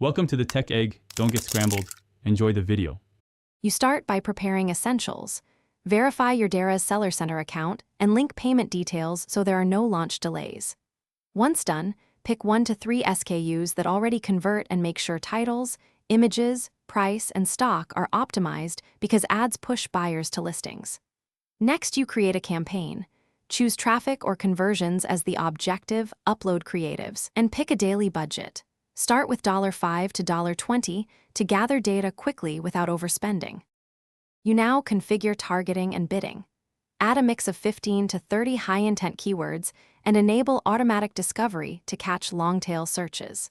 Welcome to the Tech Egg. Don't get scrambled. Enjoy the video. You start by preparing essentials. Verify your Daraz Seller Center account and link payment details so there are no launch delays. Once done, pick 1 to 3 SKUs that already convert and make sure titles, images, price, and stock are optimized because ads push buyers to listings. Next, you create a campaign. Choose traffic or conversions as the objective, upload creatives, and pick a daily budget. Start with $5 to $20 to gather data quickly without overspending. You now configure targeting and bidding. Add a mix of 15 to 30 high-intent keywords and enable automatic discovery to catch long-tail searches.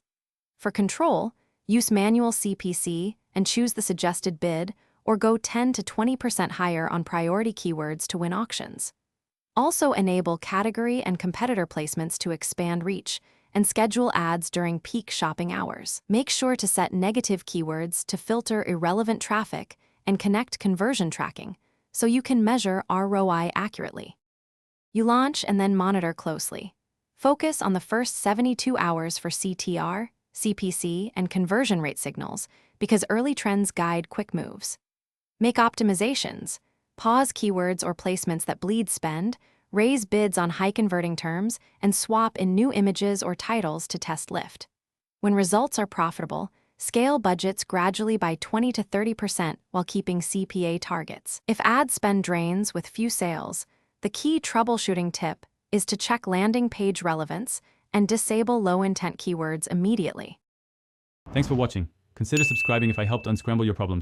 For control, use manual CPC and choose the suggested bid, or go 10 to 20% higher on priority keywords to win auctions. Also enable category and competitor placements to expand reach, and schedule ads during peak shopping hours. Make sure to set negative keywords to filter irrelevant traffic and connect conversion tracking, so you can measure ROI accurately. You launch and then monitor closely. Focus on the first 72 hours for CTR, CPC, and conversion rate signals because early trends guide quick moves. Make optimizations. Pause keywords or placements that bleed spend, raise bids on high-converting terms, and swap in new images or titles to test lift. When results are profitable, scale budgets gradually by 20 to 30% while keeping CPA targets. If ad spend drains with few sales, the key troubleshooting tip is to check landing page relevance and disable low-intent keywords immediately. Thanks for watching. Consider subscribing if I helped unscramble your problems.